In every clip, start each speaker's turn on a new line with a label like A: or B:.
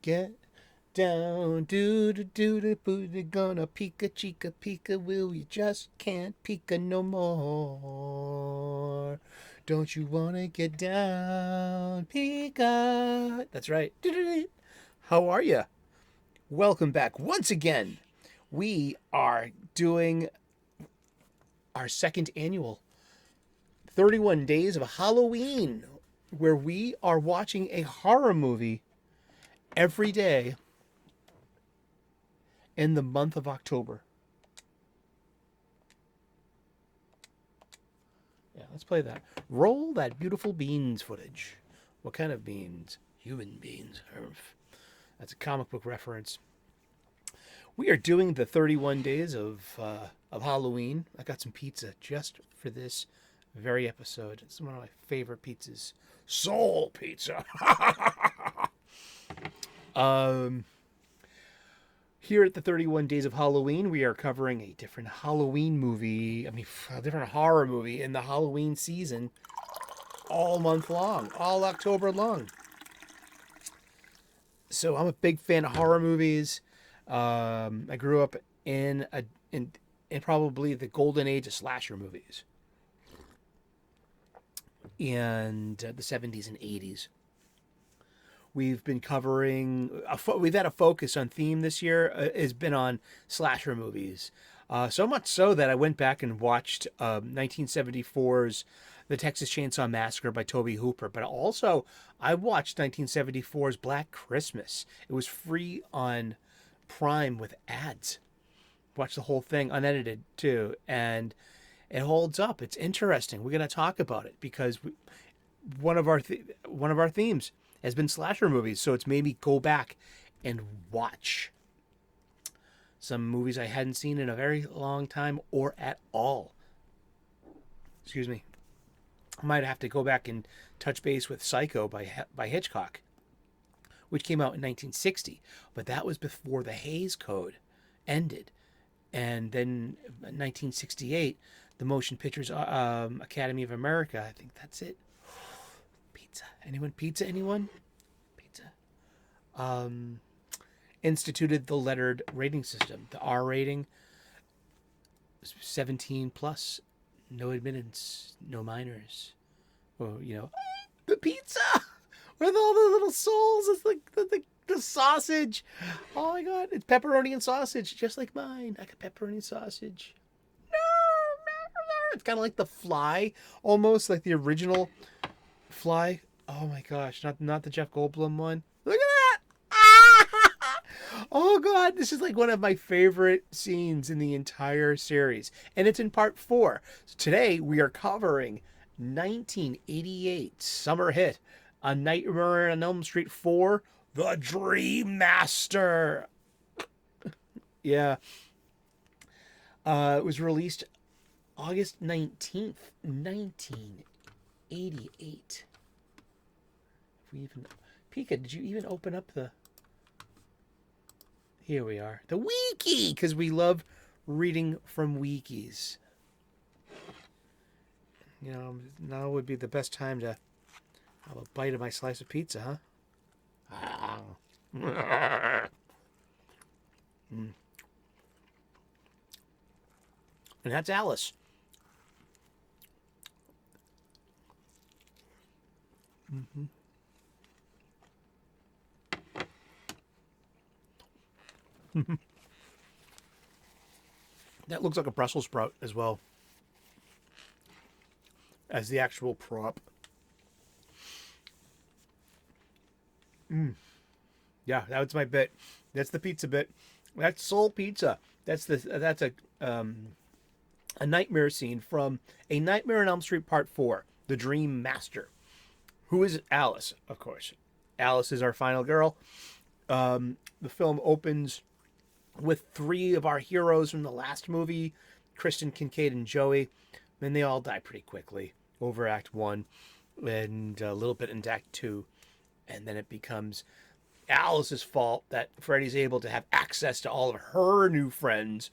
A: Get down, do do do do boo, they're gonna pika chica pika, will you just can't pika no more? Don't you wanna get down, pika? That's right. How are you? Welcome back once again. We are doing our second annual 31 Days of Halloween, where we are watching a horror movie every day in the month of October. Yeah, let's play that. Roll that beautiful beans footage. What kind of beans? Human beans. That's a comic book reference. We are doing the 31 days of Halloween. I got some pizza just for this very episode. It's one of my favorite pizzas. Soul pizza. um, Here at the 31 Days of Halloween, we are covering a different Halloween movie. I mean, a different horror movie in the Halloween season all month long, all October long. So I'm a big fan of horror movies. I grew up in in probably the golden age of slasher movies, and the 70s and 80s. We've been covering. We've had a focus on theme this year. Has been on slasher movies. So much so that I went back and watched 1974's The Texas Chainsaw Massacre by Tobe Hooper. But also, I watched 1974's Black Christmas. It was free on Prime with ads. Watched the whole thing unedited too, and it holds up. It's interesting. We're going to talk about it because one of our themes has been slasher movies, so it's made me go back and watch some movies I hadn't seen in a very long time or at all. Excuse me. I might have to go back and touch base with Psycho by Hitchcock, which came out in 1960, but that was before the Hays Code ended. And then 1968, the Motion Pictures Academy of America, I think that's it. Pizza. Anyone? Pizza? Anyone? Pizza. Instituted the lettered rating system. The R rating, 17 plus, no admittance, no minors. Or, the pizza with all the little souls. It's like the sausage. Oh my God. It's pepperoni and sausage, just like mine. I got pepperoni and sausage. It's kind of like the Fly, almost like the original Fly. Oh my gosh, not the Jeff Goldblum one. Look at that! Oh God, this is like one of my favorite scenes in the entire series, and it's in part 4. So today we are covering 1988 summer hit, A Nightmare on Elm Street 4, The Dream Master. Yeah, it was released August 19th, 1988. We even Pika, did you even open up the? Here we are, the wiki, because we love reading from wikis. Now would be the best time to have a bite of my slice of pizza, huh? Mm. And that's Alice. Mm-hmm. That looks like a Brussels sprout as well as the actual prop. Yeah, that's my bit. That's the pizza bit. That's Soul Pizza. That's a nightmare scene from A Nightmare on Elm Street Part 4, The Dream Master. Who is Alice, of course. Alice is our final girl. The film opens with 3 of our heroes from the last movie, Kristen, Kincaid, and Joey. Then they all die pretty quickly over Act 1 and a little bit in Act 2. And then it becomes Alice's fault that Freddy's able to have access to all of her new friends.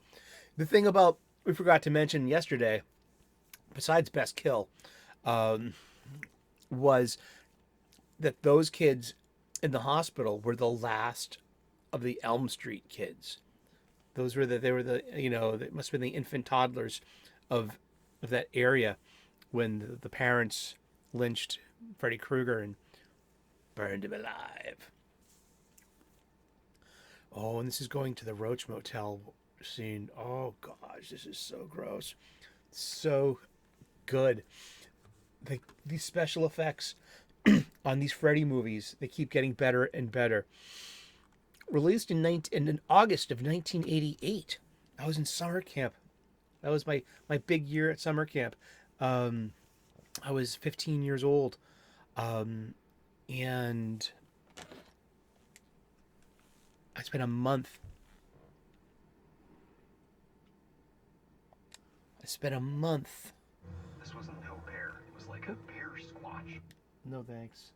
A: The thing about, we forgot to mention yesterday, besides Best Kill, was that those kids in the hospital were the last of the Elm Street kids. Those were they were the it must have been the infant toddlers of that area when the parents lynched Freddy Krueger and burned him alive. Oh, and this is going to the Roach Motel scene. Oh gosh, this is so gross. So good. These special effects on these Freddy movies, they keep getting better and better. Released in August of 1988. I was in summer camp. That was my big year at summer camp. I was 15 years old. And I spent a month.
B: This wasn't no bear. It was like a bear squatch.
A: No thanks.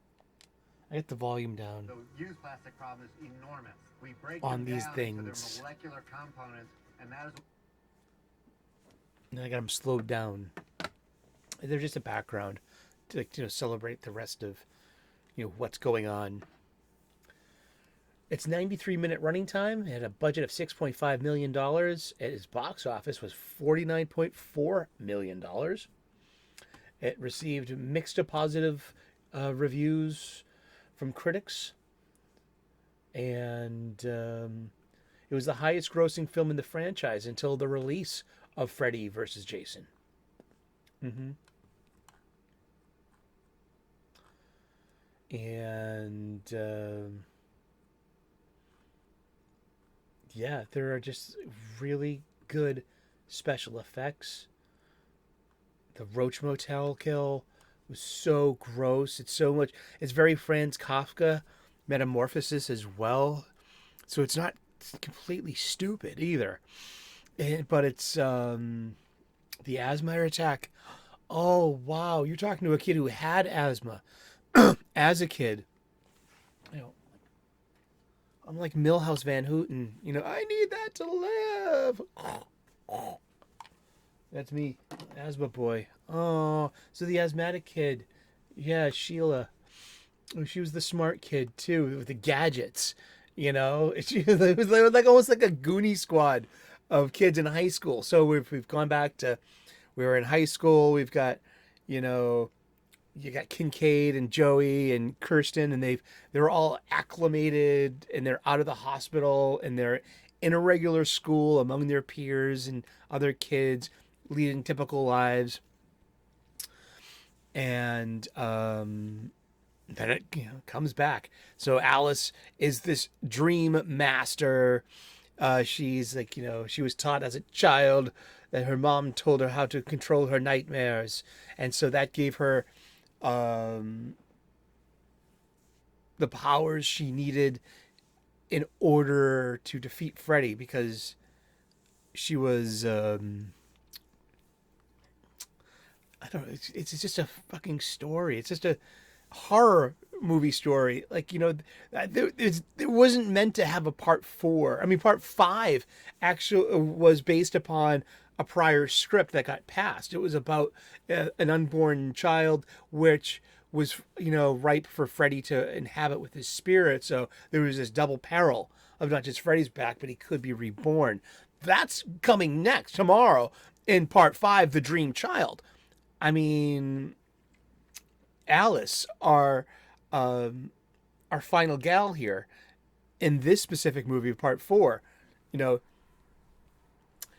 A: I get the volume down.
C: The used plastic problem is enormous. We break
A: on
C: them
A: these
C: down
A: things.
C: into their molecular components, and that is.
A: And I got them slowed down. They're just a background to celebrate the rest of what's going on. It's 93-minute running time. It had a budget of $6.5 million. Its box office was $49.4 million. It received mixed to positive reviews from critics. And it was the highest grossing film in the franchise until the release of Freddy vs. Jason. And yeah, there are just really good special effects. The Roach Motel kill was so gross. It's very Franz Kafka metamorphosis as well. So it's not completely stupid either. But it's the asthma attack. Oh, wow. You're talking to a kid who had asthma as a kid. I'm like Milhouse Van Houten. I need that to live. That's me, asthma boy. Oh, so the asthmatic kid. Yeah, Sheila. She was the smart kid too, with the gadgets. It was like almost like a Goonie squad of kids in high school. So we've gone back to, we were in high school. We've got, you got Kincaid and Joey and Kirsten, and they're all acclimated, and they're out of the hospital, and they're in a regular school among their peers and other kids, leading typical lives. And then it comes back. So Alice is this dream master. She's like, she was taught as a child that her mom told her how to control her nightmares, and so that gave her the powers she needed in order to defeat Freddy, because she was I don't know, it's just a fucking story. It's just a horror movie story. Like, it wasn't meant to have a part 4. I mean, part 5 actually was based upon a prior script that got passed. It was about an unborn child, which was, ripe for Freddy to inhabit with his spirit. So there was this double peril of not just Freddy's back, but he could be reborn. That's coming next tomorrow in part 5, The Dream Child. I mean, Alice, our final gal here in this specific movie, part 4,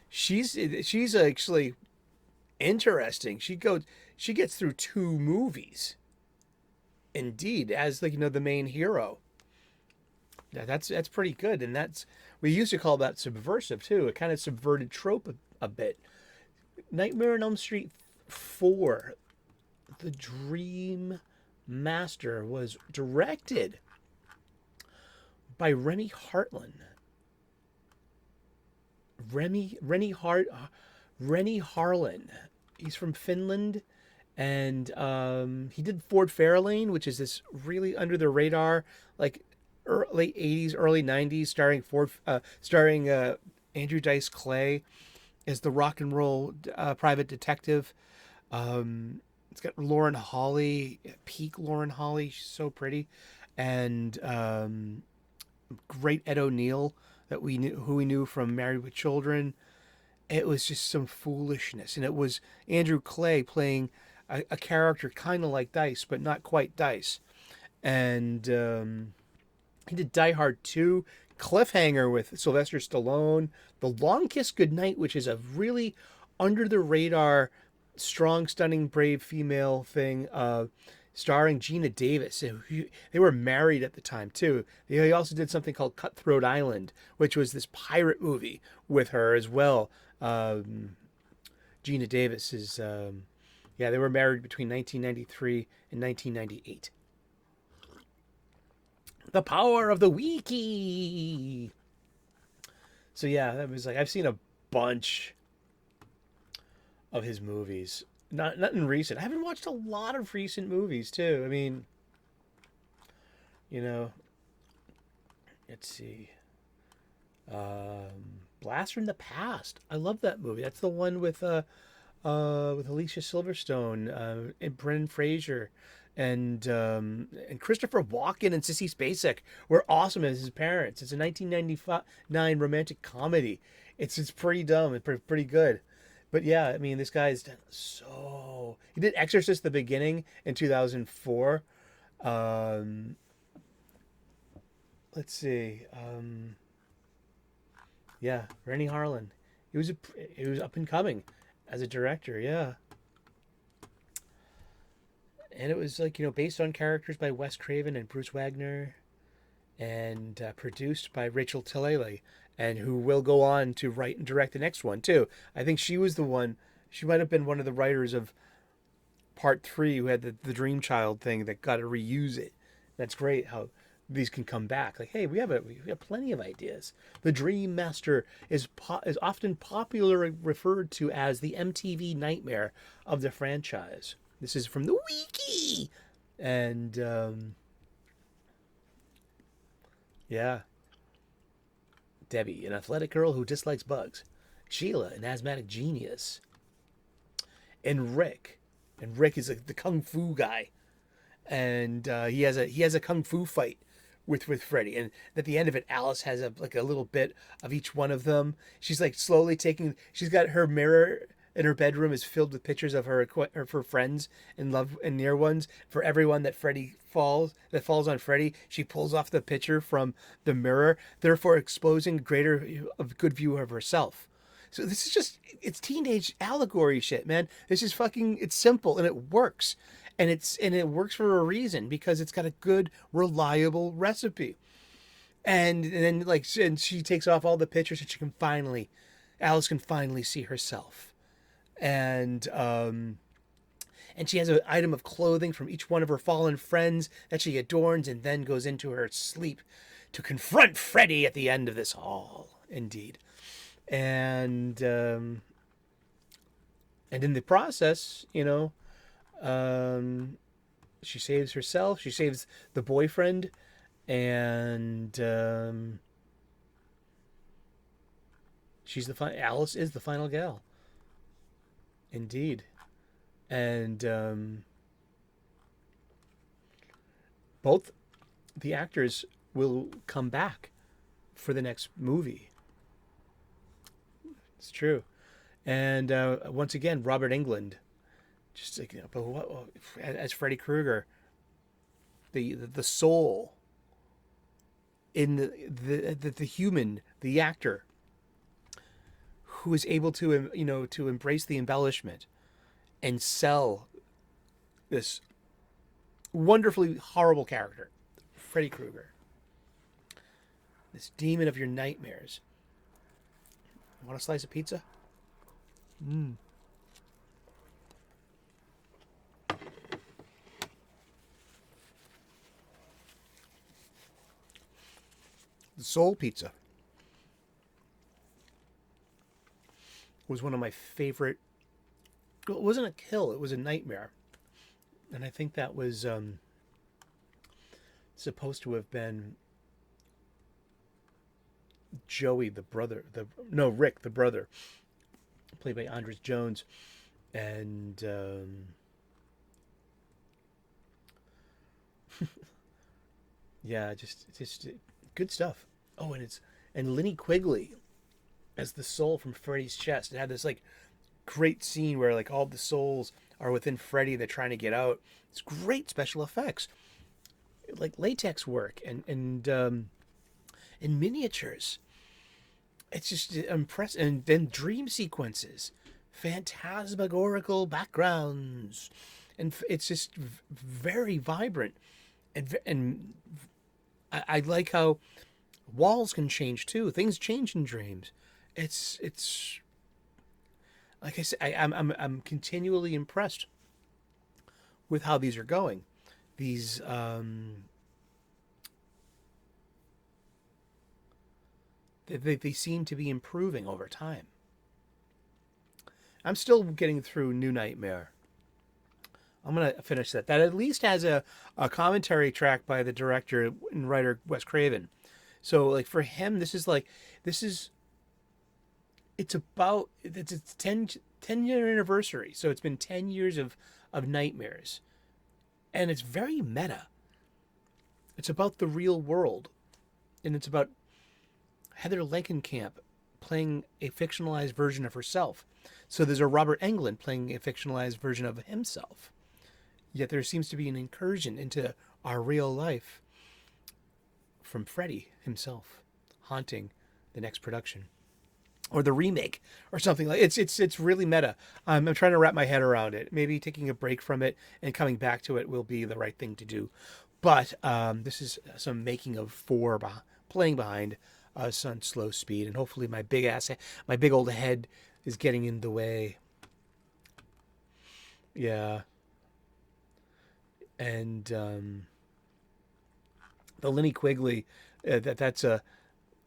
A: she's actually interesting. She gets through 2 movies, indeed, as the main hero. Yeah, that's pretty good, and we used to call that subversive too. It kind of subverted trope a bit. Nightmare on Elm Street 4, The Dream Master, was directed by Rennie Hartlin. Rennie Harlin. He's from Finland, and he did Ford Fairlane, which is this really under the radar, like late 80s, early 90s, starring Andrew Dice Clay as the rock and roll private detective. It's got Lauren Holly, peak Lauren Holly. She's so pretty. and great Ed O'Neill who we knew from Married with Children. It was just some foolishness, and it was Andrew Clay playing a character kind of like Dice, but not quite Dice. And he did Die Hard 2, Cliffhanger with Sylvester Stallone, The Long Kiss Goodnight, which is a really under the radar, strong, stunning, brave female thing, starring Gina Davis. They were married at the time too. He also did something called Cutthroat Island, which was this pirate movie with her as well. Gina Davis is, yeah, they were married between 1993 and 1998. The power of the wiki. So yeah, that was like I've seen a bunch of his movies. Not in recent. I haven't watched a lot of recent movies too. I mean, you know, let's see. Blast from the Past. I love that movie. That's the one with Alicia Silverstone, and Brendan Fraser, and Christopher Walken and Sissy Spacek were awesome as his parents. It's a 1999 romantic comedy. It's pretty dumb and pretty good. But yeah, I mean, this guy's done so. He did Exorcist: The Beginning in 2004. Let's see. Yeah, Rennie Harlan. He was up and coming as a director. Yeah, and it was like based on characters by Wes Craven and Bruce Wagner, and produced by Rachel Talalay, and who will go on to write and direct the next one too. I think she was the one. She might have been one of the writers of Part 3 who had the Dream Child thing that got to reuse it. That's great how these can come back. Like, hey, we have plenty of ideas. The Dream Master is often popularly referred to as the MTV nightmare of the franchise. This is from the wiki, and yeah. Debbie, an athletic girl who dislikes bugs. Sheila, an asthmatic genius. And Rick. And Rick is the kung fu guy. And he has a kung fu fight with Freddy. And at the end of it, Alice has a little bit of each one of them. She's like slowly taking. She's got her mirror in her bedroom is filled with pictures of her friends and love and near ones. For everyone that falls on Freddy, she pulls off the picture from the mirror, therefore exposing a good view of herself. So this is it's teenage allegory shit, man. This is it's simple and it works. And it works for a reason, because it's got a good, reliable recipe. And then and she takes off all the pictures and Alice can finally see herself. And she has an item of clothing from each one of her fallen friends that she adorns, and then goes into her sleep to confront Freddy at the end of this hall. Indeed. And in the process, she saves herself. She saves the boyfriend, and Alice is the final gal. Indeed. And both the actors will come back for the next movie. It's true. And once again, Robert Englund, just as Freddy Krueger, the soul in the human, the actor, who is able to to embrace the embellishment and sell this wonderfully horrible character, Freddy Krueger, this demon of your nightmares. Want a slice of pizza? The Soul Pizza was one of my favorite. Well, it wasn't a kill; it was a nightmare, and I think that was supposed to have been Joey, the brother. Rick, the brother, played by Andres Jones, and Yeah, just good stuff. Oh, and Lenny Quigley as the soul from Freddy's chest. It had this like great scene where like all the souls are within Freddy. They're trying to get out. It's great special effects, like latex work and miniatures. It's just impressive. And then dream sequences, phantasmagorical backgrounds, and it's just very vibrant. And I like how walls can change too. Things change in dreams. It's like I said, I'm continually impressed with how these are going. These they seem to be improving over time. I'm still getting through New Nightmare. I'm gonna finish that. That at least has a commentary track by the director and writer Wes Craven. So like for him, this is it's about it's 10-year anniversary. So it's been 10 years of nightmares, and it's very meta. It's about the real world, and it's about Heather Langenkamp playing a fictionalized version of herself. So there's a Robert Englund playing a fictionalized version of himself. Yet there seems to be an incursion into our real life from Freddy himself haunting the next production or the remake or something like it's really meta. I'm trying to wrap my head around it. Maybe taking a break from it and coming back to it will be the right thing to do. But this is some making of four playing behind us on slow speed, and hopefully my my big old head is getting in the way. Yeah, and the Lenny Quigley, that's a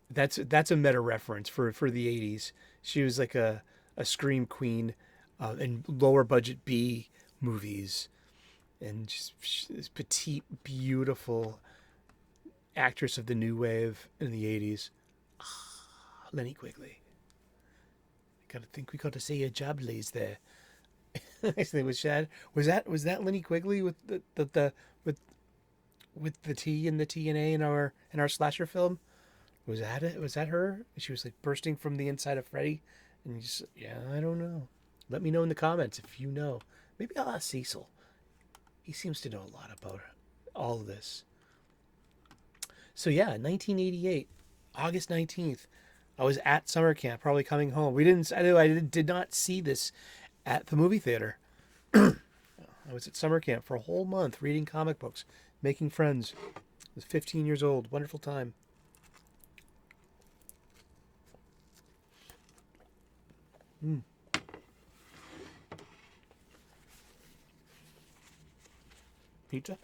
A: meta reference for the '80s. She was like a scream queen in lower budget B movies, and just this petite, beautiful actress of the new wave in the '80s. Lenny Quigley. Gotta think we got to see your jabblies there. I think was that Lenny Quigley with the with the T and the T and A in our slasher film? Was that it? Was that her? She was like bursting from the inside of Freddy, and you just yeah, I don't know. Let me know in the comments if you know. Maybe I'll ask Cecil. He seems to know a lot about all of this. So yeah, 1988, August 19th. I was at summer camp, probably coming home. We didn't. I did not see this at the movie theater. I was at summer camp for a whole month reading comic books, making friends. I was 15 years old. Wonderful time. Mm. Pizza?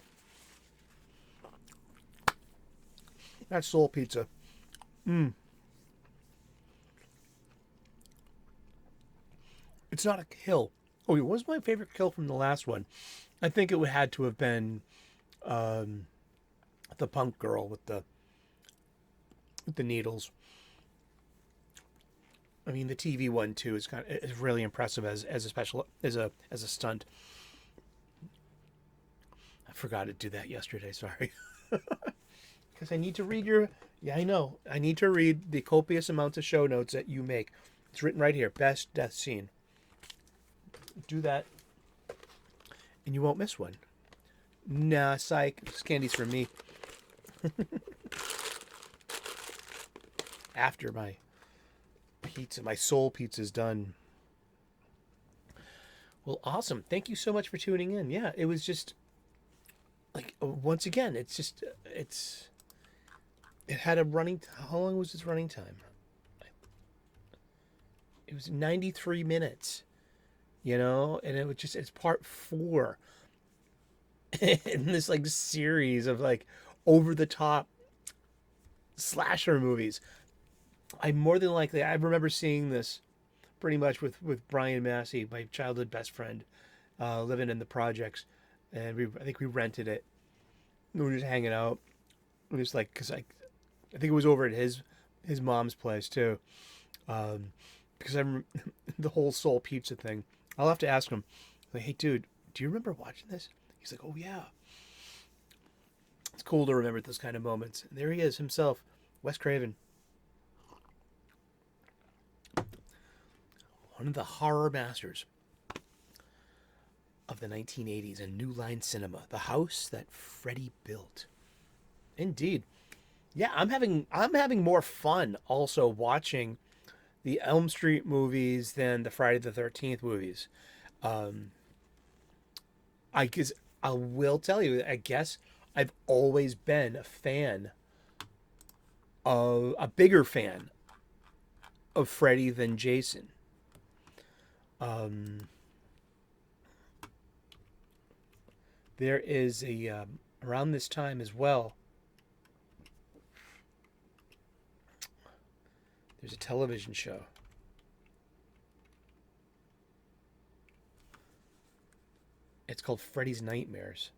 A: That's soul pizza. Mm. It's not a kill. Oh, it was my favorite kill from the last one. I think it would had to have been um, the punk girl with the needles. I mean, the TV one too is really impressive as a special as a stunt. I forgot to do that yesterday. Sorry, because I need to read your. Yeah, I know. I need to read the copious amounts of show notes that you make. It's written right here. Best death scene. Do that, and you won't miss one. Nah, psych. This candy's for me. After my pizza, my soul pizza's done. Well, awesome. Thank you so much for tuning in. Yeah, it was just like once again, it had a running. How long was its running time? It was 93 minutes. You know, and it's part 4 in this like series of like over the top slasher movies. I more than likely I remember seeing this pretty much with Brian Massey, my childhood best friend, living in the projects, and I think we rented it. We were just hanging out. We just like because I think it was over at his mom's place too, because I'm the whole soul pizza thing. I'll have to ask him. Like, hey, dude, do you remember watching this? He's like, oh yeah. It's cool to remember those kind of moments. And there he is himself, Wes Craven. One of the horror masters of the 1980s and New Line Cinema, the house that Freddy built. Indeed. Yeah, I'm having more fun also watching the Elm Street movies than the Friday the 13th movies. I guess I will tell you, I guess I've always been a bigger fan of Freddy than Jason. There is around this time as well. There's a television show. It's called Freddy's Nightmares.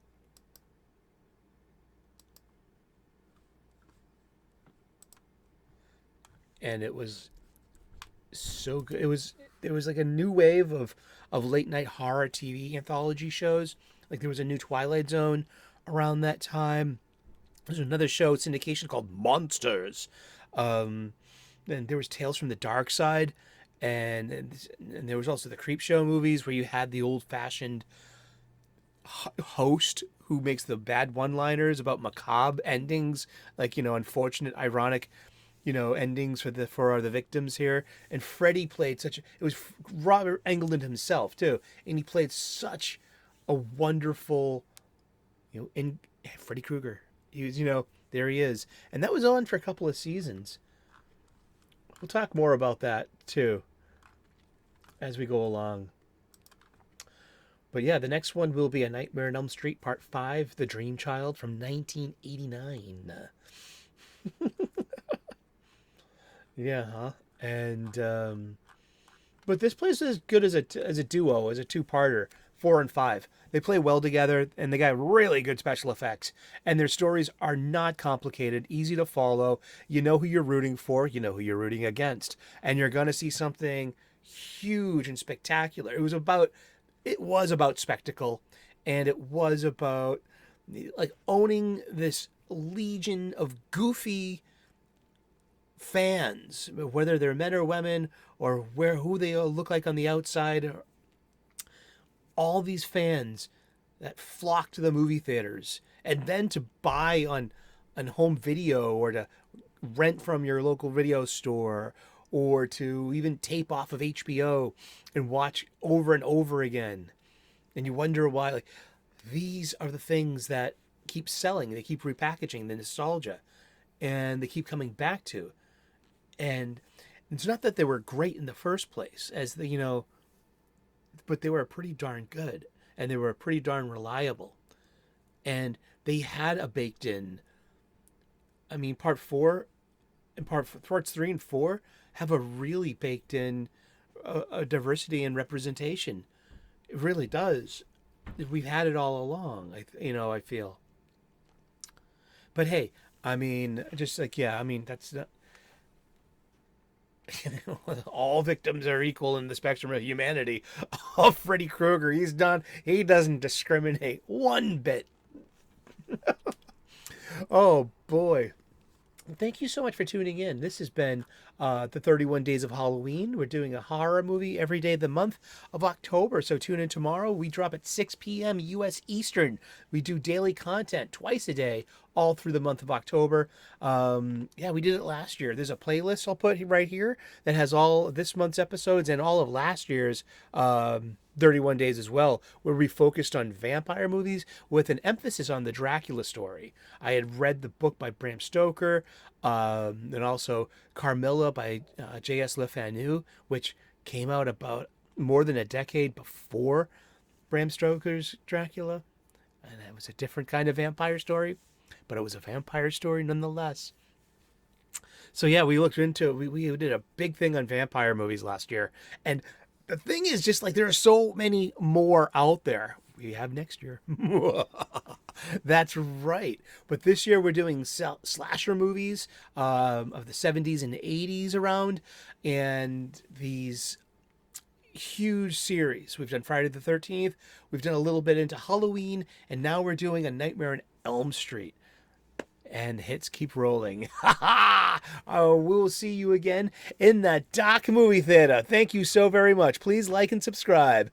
A: And it was so good. There was like a new wave of late night horror TV anthology shows. Like there was a new Twilight Zone around that time. There's another show syndication called Monsters. And there was Tales from the Dark Side, and there was also the Creep Show movies where you had the old fashioned host who makes the bad one-liners about macabre endings, like, unfortunate, ironic, endings for the victims here. And Freddy played it was Robert Englund himself too, and he played such a wonderful, in Freddy Krueger. He was, there he is, and that was on for a couple of seasons. We'll talk more about that too as we go along. But yeah, the next one will be A Nightmare on Elm Street Part 5, The Dream Child from 1989. Yeah, huh? And but this plays as good as a duo, as a two-parter, 4 and 5. They play well together, and they got really good special effects. And their stories are not complicated, easy to follow. You know who you're rooting for, you know who you're rooting against, and you're going to see something huge and spectacular. It was about spectacle, and it was about like owning this legion of goofy fans, whether they're men or women, or who they look like on the outside. All these fans that flock to the movie theaters, and then to buy on home video, or to rent from your local video store, or to even tape off of HBO and watch over and over again. And you wonder why. Like, these are the things that keep selling. They keep repackaging the nostalgia, and they keep coming back to. And it's not that they were great in the first place, but they were pretty darn good, and they were pretty darn reliable, and they had a baked in. I mean, parts 3 and 4 have a really baked in a diversity and representation. It really does. We've had it all along. I feel. But hey, I mean, just like, yeah, I mean, that's not. All victims are equal in the spectrum of humanity. Oh, Freddy Krueger, he doesn't discriminate one bit. Oh boy. Thank you so much for tuning in. This has been the 31 Days of Halloween. We're doing a horror movie every day of the month of October. So tune in tomorrow. We drop at 6 p.m. U.S. Eastern. We do daily content twice a day, all through the month of October. Yeah, we did it last year. There's a playlist I'll put right here that has all this month's episodes and all of last year's 31 Days as well, where we focused on vampire movies with an emphasis on the Dracula story. I had read the book by Bram Stoker, and also Carmilla by J.S. Le Fanu, which came out about more than a decade before Bram Stoker's Dracula. And it was a different kind of vampire story, but it was a vampire story nonetheless. So yeah, we looked into it. We did a big thing on vampire movies last year. And the thing is, just like, there are so many more out there. We have next year. That's right. But this year we're doing slasher movies of the 70s and 80s around, and these huge series. We've done Friday the 13th. We've done a little bit into Halloween, and now we're doing A Nightmare on Elm Street. And hits keep rolling. Oh, we will see you again in that dark movie theater. Thank you so very much. Please like and subscribe.